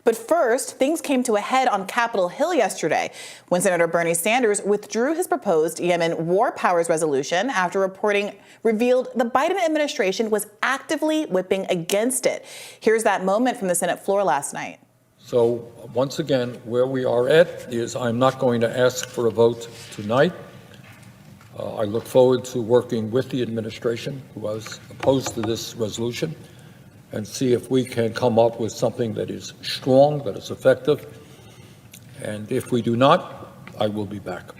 But first, things came to a head on Capitol Hill yesterday when Senator Bernie Sanders withdrew his proposed Yemen war powers resolution after reporting revealed the Biden administration was actively whipping against it. Here's that moment from the Senate floor last night. So once again, where we are at is I'm not going to ask for a vote tonight. I look forward to working with the administration who was opposed to this resolution and see if we can come up with something that is strong, that is effective. And if we do not, I will be back.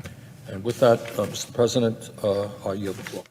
And with that, Mr. President, I yield the floor.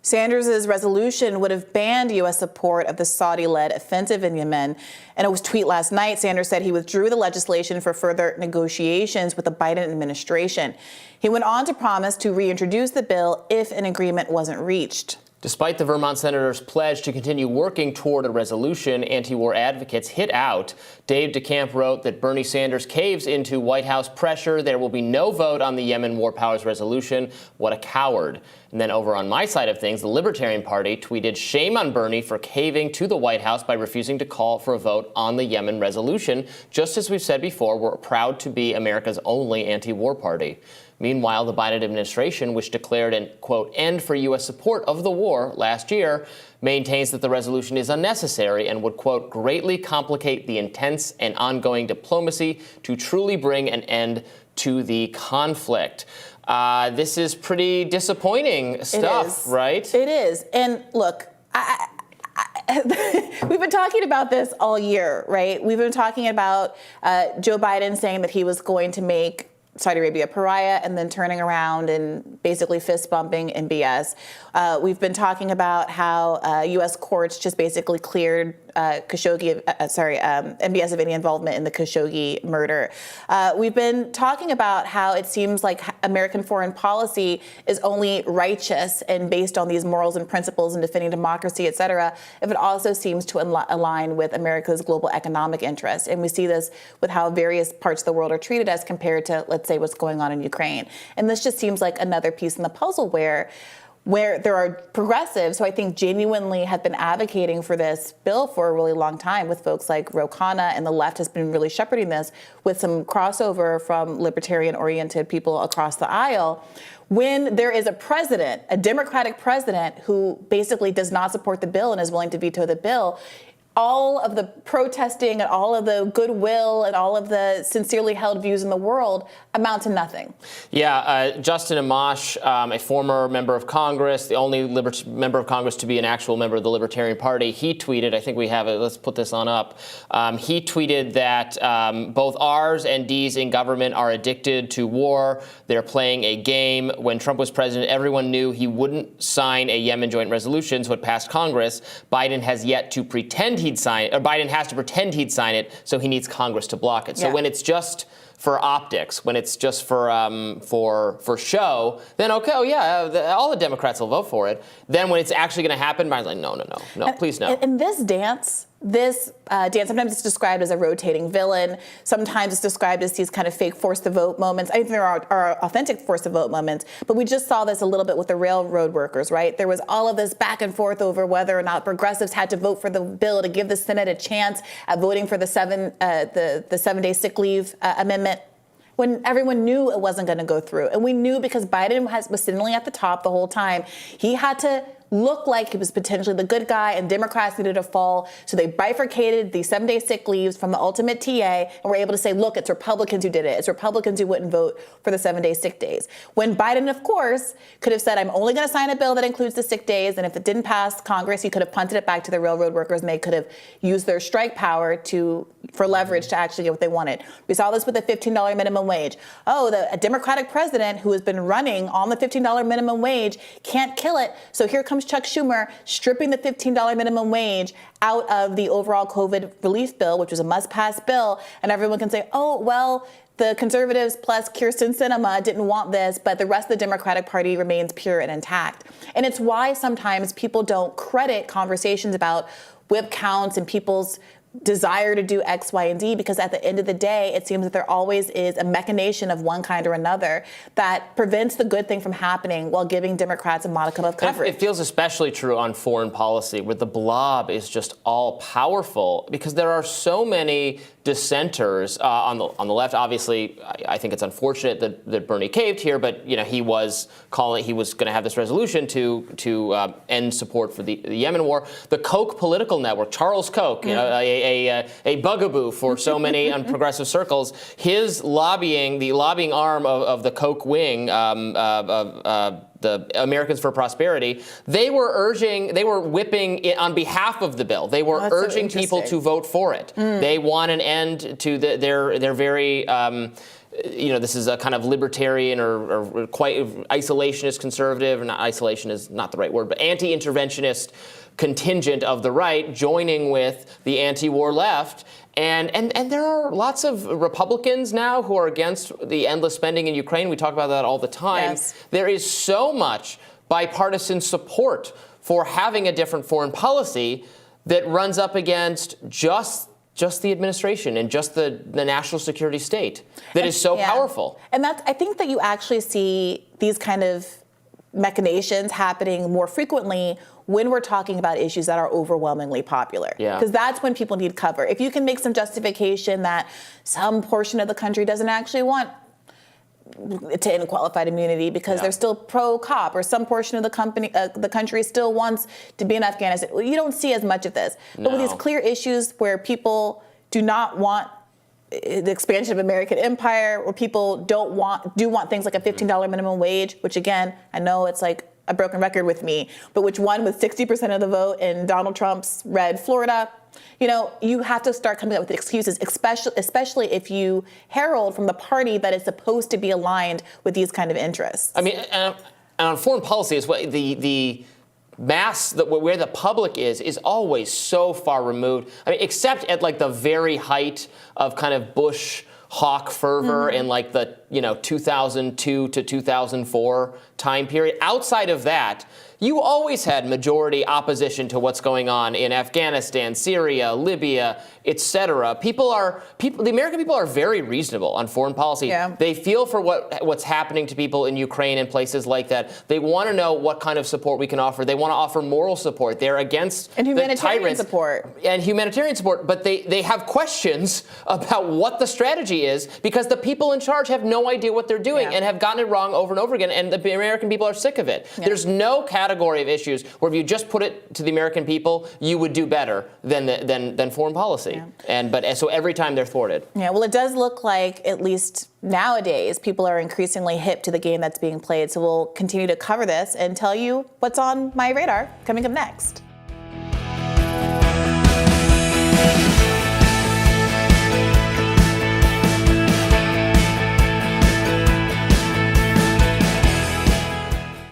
Sanders' resolution would have banned U.S. support of the Saudi-led offensive in Yemen. In a tweet last night, Sanders said he withdrew the legislation for further negotiations with the Biden administration. He went on to promise to reintroduce the bill if an agreement wasn't reached. Despite the Vermont senator's pledge to continue working toward a resolution, anti-war advocates hit out. Dave DeCamp wrote that Bernie Sanders caves into White House pressure. There will be no vote on the Yemen war powers resolution. What a coward. And then over on my side of things, the Libertarian Party tweeted shame on Bernie for caving to the White House by refusing to call for a vote on the Yemen resolution. Just as we've said before, we're proud to be America's only anti-war party. Meanwhile, the Biden administration, which declared an, quote, end for U.S. support of the war last year, maintains that the resolution is unnecessary and would, quote, greatly complicate the intense and ongoing diplomacy to truly bring an end to the conflict. This is pretty disappointing stuff, right? It is. And look, we've been talking about this all year, right? We've been talking about Joe Biden saying that he was going to make Saudi Arabia a pariah and then turning around and basically fist bumping in BS. We've been talking about how U.S. courts just basically cleared MBS of any involvement in the Khashoggi murder. We've been talking about how it seems like American foreign policy is only righteous and based on these morals and principles and defending democracy, et cetera, if it also seems to align with America's global economic interests. And we see this with how various parts of the world are treated as compared to, let's say, what's going on in Ukraine. And this just seems like another piece in the puzzle where there are progressives who I think genuinely have been advocating for this bill for a really long time, with folks like Ro Khanna, and the left has been really shepherding this with some crossover from libertarian-oriented people across the aisle. When there is a president, a Democratic president, who basically does not support the bill and is willing to veto the bill, all of the protesting and all of the goodwill and all of the sincerely held views in the world amount to nothing. Yeah, Justin Amash, a former member of Congress, the only member of Congress to be an actual member of the Libertarian Party, he tweeted, I think we have it, let's put this on up. He tweeted that both R's and D's in government are addicted to war. They're playing a game. When Trump was president, everyone knew he wouldn't sign a Yemen joint resolution, so it passed Congress. Biden has yet to pretend he'd sign it, or Biden has to pretend he'd sign it, so he needs Congress to block it. So when it's just for optics, when it's just for show, then okay, oh yeah, all the Democrats will vote for it. Then when it's actually going to happen, Biden's like, no, please no. And this dance, sometimes it's described as a rotating villain. Sometimes it's described as these kind of fake force to vote moments. I think there are authentic force to vote moments, but we just saw this a little bit with the railroad workers, right? There was all of this back and forth over whether or not progressives had to vote for the bill to give the Senate a chance at voting for the 7-day sick leave amendment, when everyone knew it wasn't going to go through. And we knew because Biden was sitting at the top the whole time. He had to look like he was potentially the good guy, and Democrats needed to fall. So they bifurcated the 7-day sick leaves from the ultimate TA and were able to say, look, it's Republicans who did it. It's Republicans who wouldn't vote for the 7-day sick days. When Biden, of course, could have said, I'm only going to sign a bill that includes the sick days. And if it didn't pass Congress, he could have punted it back to the railroad workers, and they could have used their strike power for leverage to actually get what they wanted. We saw this with the $15 minimum wage. A Democratic president who has been running on the $15 minimum wage can't kill it. So here comes Chuck Schumer stripping the $15 minimum wage out of the overall COVID relief bill, which was a must-pass bill. And everyone can say, oh, well, the conservatives plus Kyrsten Sinema didn't want this, but the rest of the Democratic Party remains pure and intact. And it's why sometimes people don't credit conversations about whip counts and people's desire to do X, Y, and Z, because at the end of the day, it seems that there always is a machination of one kind or another that prevents the good thing from happening while giving Democrats a modicum of coverage. It feels especially true on foreign policy, where the blob is just all powerful, because there are so many dissenters on the left. Obviously, I think it's unfortunate that Bernie caved here, but he was going to have this resolution to end support for the Yemen war. The Koch political network, Charles Koch, a bugaboo for so many progressive circles, his lobbying, the lobbying arm of the Koch wing of the Americans for Prosperity, they were whipping it on behalf of the bill. They were urging people to vote for it. They want an end to their very this is a kind of libertarian or quite isolationist conservative, or not, isolation is not the right word, but anti-interventionist contingent of the right joining with the anti-war left. And there are lots of Republicans now who are against the endless spending in Ukraine. We talk about that all the time. Yes. There is so much bipartisan support for having a different foreign policy that runs up against just the administration and just the national security state that is so powerful. And I think that you actually see these kind of machinations happening more frequently when we're talking about issues that are overwhelmingly popular. Because that's when people need cover. If you can make some justification that some portion of the country doesn't actually want to end qualified immunity because they're still pro-cop, or some portion of the country still wants to be in Afghanistan, you don't see as much of this. But with these clear issues where people do not want the expansion of American empire, or people do want things like a $15 minimum wage, which again, I know it's like a broken record with me, but which won with 60% of the vote in Donald Trump's red Florida. You have to start coming up with excuses, especially if you herald from the party that is supposed to be aligned with these kind of interests. I mean, and on foreign policy, is what the mass, where the public is always so far removed. I mean, except at like the very height of kind of Bush hawk fervor in like the 2002 to 2004 time period. Outside of that, you always had majority opposition to what's going on in Afghanistan, Syria, Libya, etc. The American people are very reasonable on foreign policy. They feel for what's happening to people in Ukraine and places like that. They want to know what kind of support we can offer. They want to offer moral support. They're against and humanitarian the tyrants support. And humanitarian support, but they have questions about what the strategy is, because the people in charge have no idea what they're doing and have gotten it wrong over and over again, and the American people are sick of it. There's no category of issues where if you just put it to the American people, you would do better than foreign policy. So every time they're thwarted. Yeah, well, it does look like, at least nowadays, people are increasingly hip to the game that's being played. So we'll continue to cover this and tell you what's on my radar coming up next.